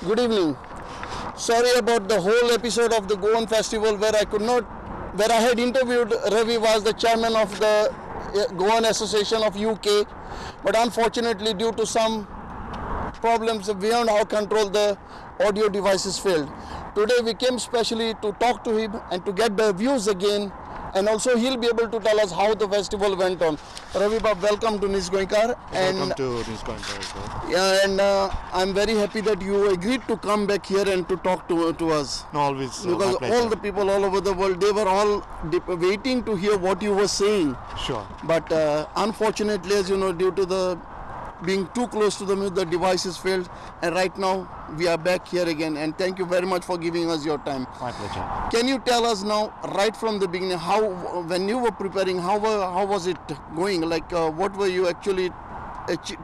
Good evening. Sorry about the whole episode of the Goan festival where I had interviewed Ravi, was the chairman of the Goan Association of UK, but unfortunately due to some problems beyond our control, the audio devices failed. Today we came specially to talk to him and to get the views again, and also he'll be able to tell us how the festival went on. Ravi Bab, welcome to Nis Goinkar. Welcome to Nis Goinkar. Yeah, and I'm very happy that you agreed to come back here and to talk to us. No, always. Because all the people all over the world, they were all waiting to hear what you were saying. Sure. But unfortunately, as you know, due to the being too close to the devices failed, and right now we are back here again, and thank you very much for giving us your time. My pleasure. Can you tell us now, right from the beginning, how when you were preparing, how was it going? Like what were you actually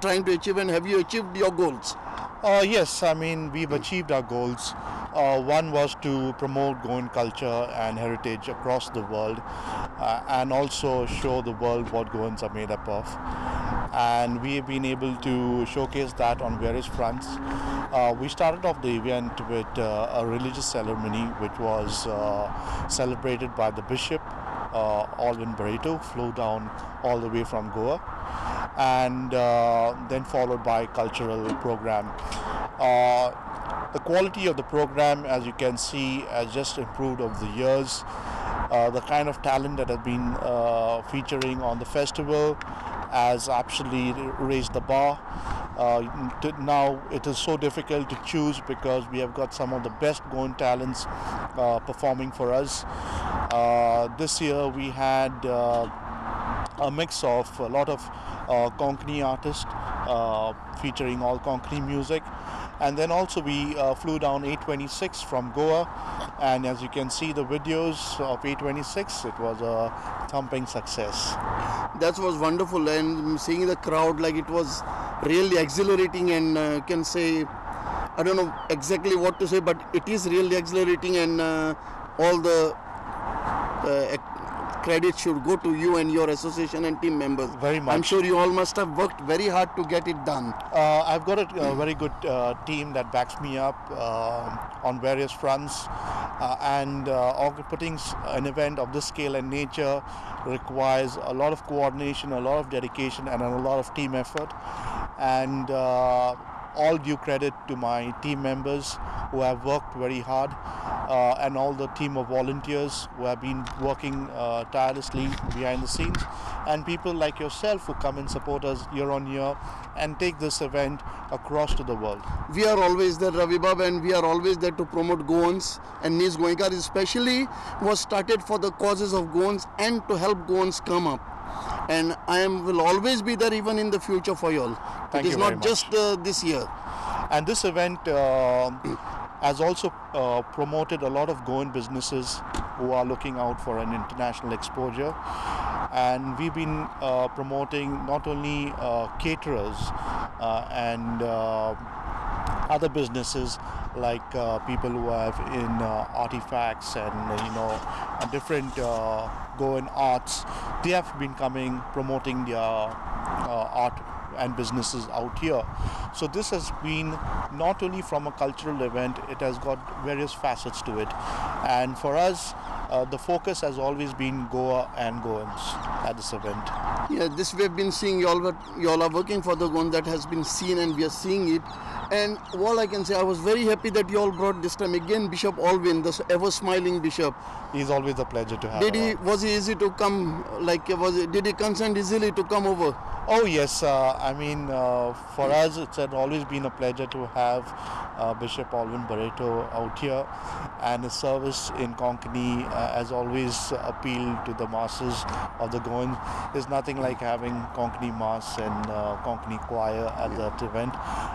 trying to achieve, and have you achieved your goals? Yes, I mean, we've achieved our goals. One was to promote Goan culture and heritage across the world, and also show the world what Goans are made up of. And we have been able to showcase that on various fronts. We started off the event with a religious ceremony which was celebrated by the Bishop, Alvin Barreto, flew down all the way from Goa, and then followed by cultural program. The quality of the program, as you can see, has just improved over the years. The kind of talent that has been featuring on the festival has actually raised the bar. Now it is so difficult to choose because we have got some of the best Goan talents performing for us. This year we had a mix of a lot of Konkani artists featuring all Konkani music, and then also we flew down 826 from Goa, and as you can see the videos of 826, it was a thumping success. That was wonderful, and seeing the crowd, like, it was really exhilarating, and can say, I don't know exactly what to say, but it is really exhilarating, and all the credit should go to you and your association and team members. Very much. I'm sure you all must have worked very hard to get it done. I've got a very good team that backs me up on various fronts, and putting an event of this scale and nature requires a lot of coordination, a lot of dedication, and a lot of team effort. And all due credit to my team members who have worked very hard, and all the team of volunteers who have been working tirelessly behind the scenes, and people like yourself who come and support us year on year and take this event across to the world. We are always there, Ravi Bab, and we are always there to promote Goans, and Nis Goinkar especially was started for the causes of Goans and to help Goans come up. And will always be there even in the future for you all. Thank it is you not very just this year. And this event has also promoted a lot of Goan businesses who are looking out for an international exposure. And we've been promoting not only caterers and other businesses like people who have in artifacts and different Goan arts. They have been coming promoting their art and businesses out here. So this has been not only from a cultural event, it has got various facets to it. And for us, the focus has always been Goa and Goans at this event. Yeah, this we have been seeing. You all are working for the Goan, that has been seen, and we are seeing it. And all I can say, I was very happy that you all brought this time again Bishop Alvin, the ever-smiling bishop. He's always a pleasure to have. Was he easy to come? Did he consent easily to come over? Oh yes, for us it's always been a pleasure to have Bishop Alvin Barreto out here, and his service in Konkani has always appealed to the masses of the Goan. There's nothing like having Konkani Mass and Konkani choir at that event,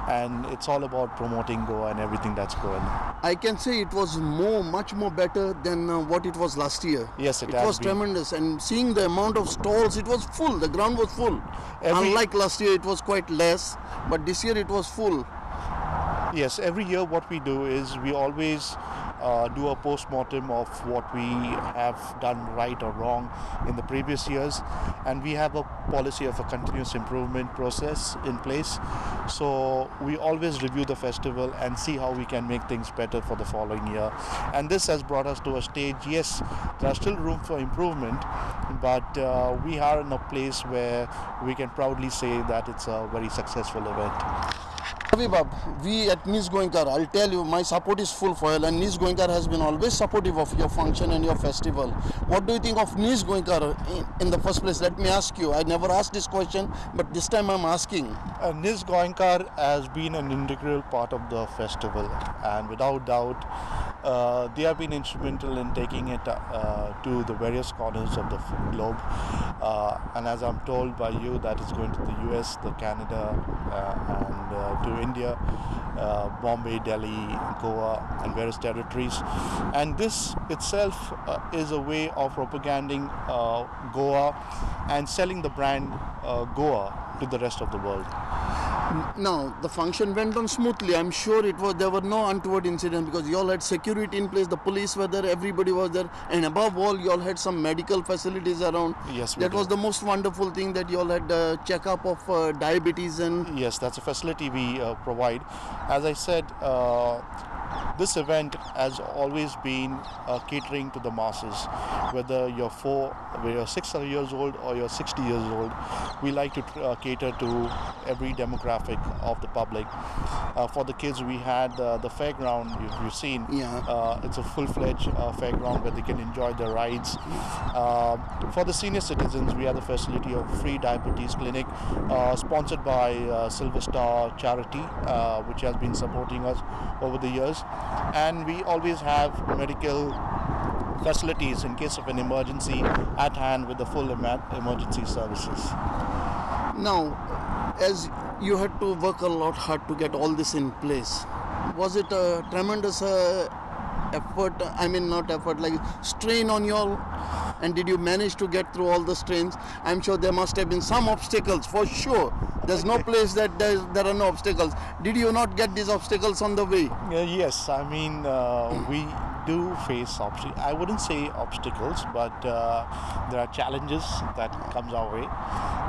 and it's all about promoting Goa and everything that's going. I can say it was much more better than what it was last year. Yes, it was tremendous, and seeing the amount of stalls, it was full. The ground was full. Unlike last year, it was quite less, but this year it was full. Yes, every year what we do is we always do a post-mortem of what we have done right or wrong in the previous years, and we have a policy of a continuous improvement process in place. So we always review the festival and see how we can make things better for the following year. And this has brought us to a stage, yes, there are still room for improvement, but we are in a place where we can proudly say that it's a very successful event. Ravi Bab, we at Nis Goenkar, I'll tell you, my support is full for you, and Nis Goenkar has been always supportive of your function and your festival. What do you think of Nis Goenkar in the first place? Let me ask you. I never asked this question, but this time I'm asking. Nis Goenkar has been an integral part of the festival, and without doubt, they have been instrumental in taking it to the various corners of the globe. And as I'm told by you, that is going to the US, the Canada, and to India, Bombay, Delhi, Goa, and various territories. And this itself is a way of propagating Goa and selling the brand Goa to the rest of the world. Now the function went on smoothly. I'm sure there were no untoward incidents because you all had security in place. The police were there, everybody was there, and above all, you all had some medical facilities around. Yes, that was the most wonderful thing, that you all had a checkup of diabetes and. Yes, that's a facility we provide. As I said, this event has always been catering to the masses, whether you're 6 years old or you're 60 years old. We like to cater to every demographic of the public. For the kids, we had the fairground, you've seen. Yeah. It's a full-fledged fairground where they can enjoy their rides. For the senior citizens, we have the facility of free diabetes clinic sponsored by Silver Star Charity, which has been supporting us over the years. And we always have medical facilities in case of an emergency at hand with the full emergency services. Now, as you had to work a lot hard to get all this in place, was it a tremendous effort? I mean, not effort, like strain on you all? And did you manage to get through all the strains? I'm sure there must have been some obstacles, for sure. There's no place that there are no obstacles. Did you not get these obstacles on the way? Yes, I mean, we do face obstacles. I wouldn't say obstacles, but there are challenges that comes our way.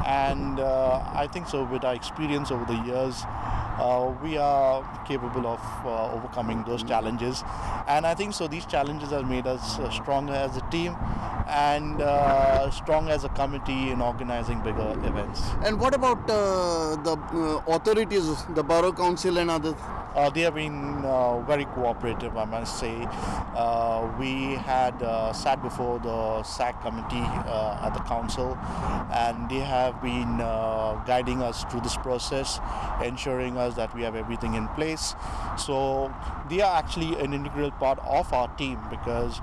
And I think so with our experience over the years, we are capable of overcoming those challenges. And I think so these challenges have made us stronger as a team and strong as a committee in organizing bigger events. And what about the authorities, the Borough Council and others? They have been very cooperative, I must say. We had sat before the SAC committee at the council, and they have been guiding us through this process, ensuring us that we have everything in place. So they are actually an integral part of our team because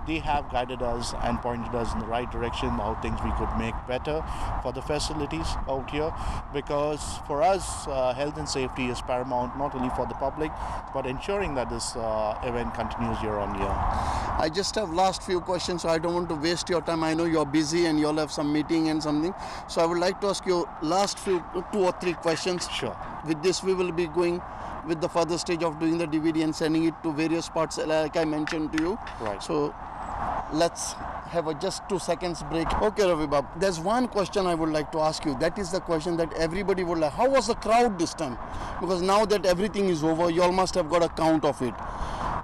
they have guided us and pointed us in the right direction, how things we could make better for the facilities out here, because for us health and safety is paramount, not only for the public but ensuring that this event continues year on year. I just have last few questions, so I don't want to waste your time. I know you're busy and you'll have some meeting and something, so I would like to ask you last few 2 or 3 questions. Sure. With this we will be going with the further stage of doing the DVD and sending it to various parts like I mentioned to you. Right. So let's have a just 2 seconds break. Okay, Ravi Bab, there's one question I would like to ask you. That is the question that everybody would like. How was the crowd this time? Because now that everything is over, you all must have got a count of it.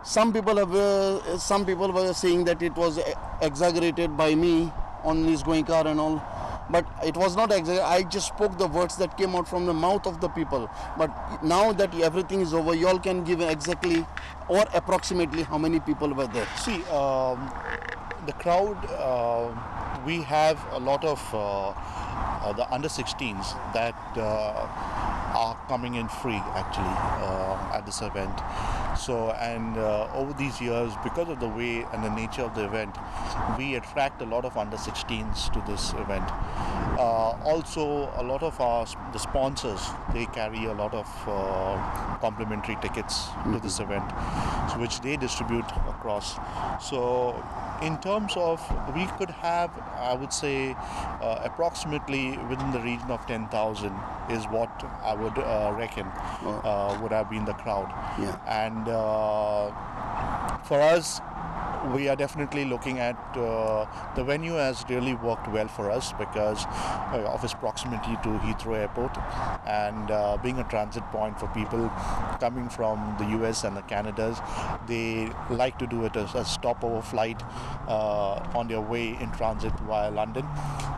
Some people were saying that it was exaggerated by me on Nis Goenkar and all. But it was not exaggerated. I just spoke the words that came out from the mouth of the people. But now that everything is over, you all can give exactly or approximately how many people were there. See, the crowd, we have a lot of the under 16s that are coming in free actually at this event. So, and over these years, because of the way and the nature of the event, we attract a lot of under 16s to this event. Also, a lot of the sponsors, they carry a lot of complimentary tickets to this event, so which they distribute across. So in terms of, we could have, I would say, approximately within the region of 10,000 is what I would reckon would have been the crowd. Yeah. And For us, we are definitely looking at the venue has really worked well for us because of its proximity to Heathrow Airport and being a transit point for people coming from the US and the Canadas. They like to do it as a stopover flight on their way in transit via London.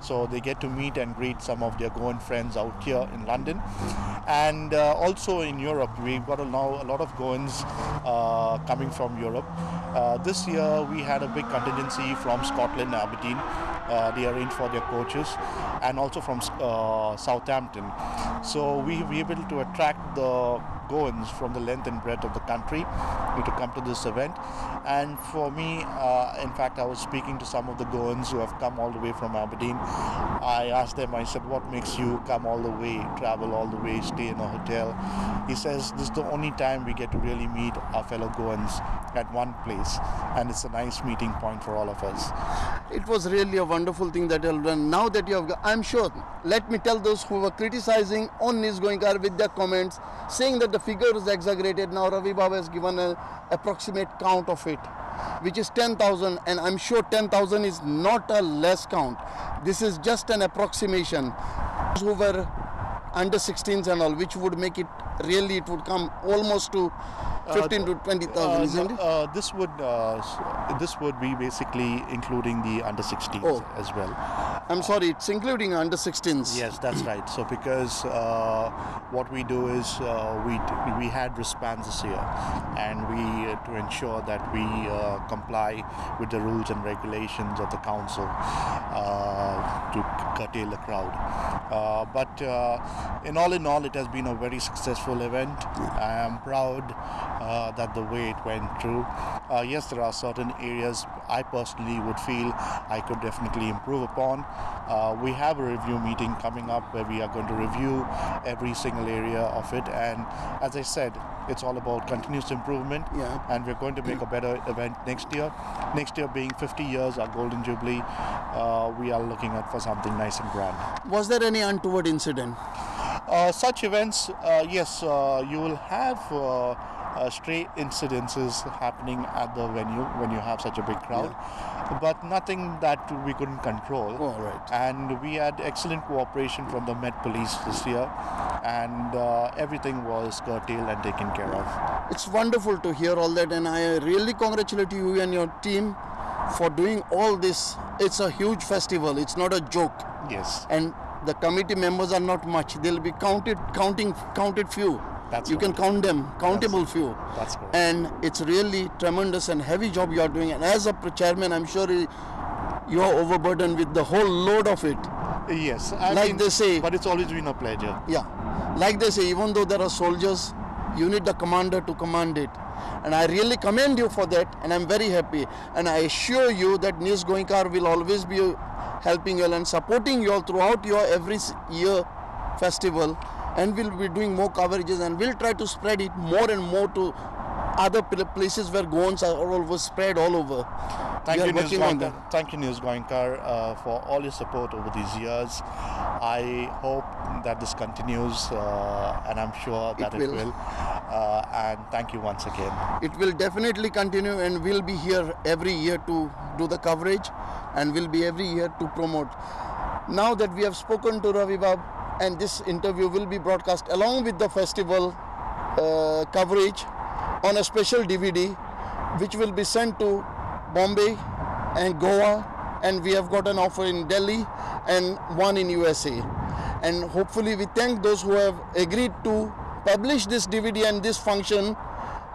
So they get to meet and greet some of their Goan friends out here in London. And also in Europe, we've got now a lot of Goans coming from Europe. This year we had a big contingency from Scotland, Aberdeen. They arranged for their coaches, and also from Southampton. So we were able to attract the Goans from the length and breadth of the country to come to this event. And for me, in fact, I was speaking to some of the Goans who have come all the way from Aberdeen. I asked them, I said, what makes you come all the way, travel all the way, stay in a hotel? He says, this is the only time we get to really meet our fellow Goans at one place, and it's a nice meeting point for all of us. It was really a wonderful thing that you have done. Now that you have, I'm sure, let me tell those who were criticizing on Nis Goenkar with their comments, saying that the figure is exaggerated. Now Ravi Baba has given an approximate count of it, which is 10,000, and I'm sure 10,000 is not a less count. This is just an approximation. Those who were under 16s and all, which would make it really, it would come almost to 15 to 20,000, isn't it? This would be basically including the under 16s as well. I'm sorry, it's including under 16s. Yes, that's right. So because what we do is we had wristbands this year, and we to ensure that we comply with the rules and regulations of the council to curtail the crowd. But in all, it has been a very successful event. I am proud that the way it went through. Yes, there are certain areas I personally would feel I could definitely improve upon. We have a review meeting coming up where we are going to review every single area of it, and as I said, it's all about continuous improvement. And we're going to make a better event next year. Next year being 50 years, our Golden Jubilee, we are looking at for something nice and grand. Was there any untoward incident? Such events, yes, you will have stray incidences happening at the venue when you have such a big crowd, but nothing that we couldn't control. And we had excellent cooperation from the Met Police this year, and everything was curtailed and taken care of. It's wonderful to hear all that, and I really congratulate you and your team for doing all this. It's a huge festival, it's not a joke. Yes. And the committee members are not much. They'll be counted few. You can count them, countable few. That's correct. And it's really tremendous and heavy job you are doing. And as a chairman, I'm sure you are overburdened with the whole load of it. Yes. They say. But it's always been a pleasure. Yeah. Like they say, even though there are soldiers, you need the commander to command it. And I really commend you for that, and I'm very happy. And I assure you that Nis Goenkar will always be helping you all and supporting you all throughout your every year festival, and we'll be doing more coverages, and we'll try to spread it more and more to other places where Goans are always spread all over. Thank you, Nis Goenkar, for all your support over these years. I hope that this continues, and I'm sure that it will. And thank you once again. It will definitely continue, and we'll be here every year to do the coverage, and we'll be every year to promote. Now that we have spoken to Ravi Bab, and this interview will be broadcast along with the festival coverage on a special DVD, which will be sent to Bombay and Goa, and we have got an offer in Delhi and one in USA. And hopefully we thank those who have agreed to publish this DVD and this function.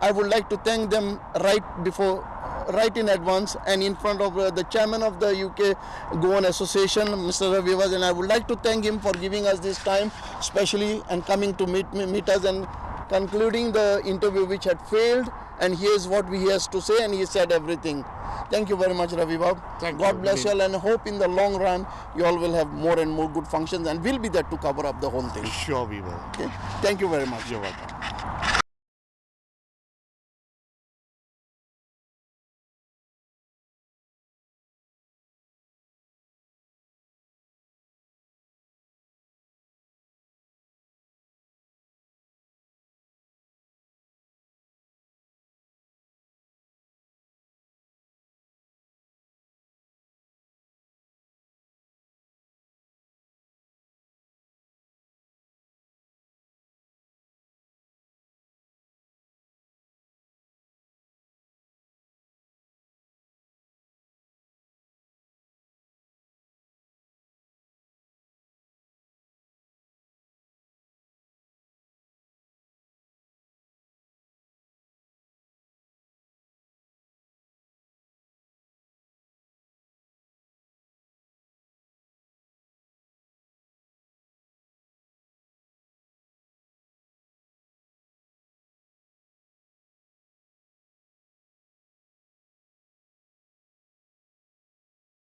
I would like to thank them right in advance and in front of the chairman of the UK Goan Association, Mr. Ravi, and I would like to thank him for giving us this time, especially, and coming to meet us and concluding the interview which had failed. And here's what he has to say, and he said everything. Thank you very much, Ravi Bab. God bless you all, and hope in the long run you all will have more and more good functions, and we'll be there to cover up the whole thing. Sure we will. Okay. Thank you very much. You're welcome.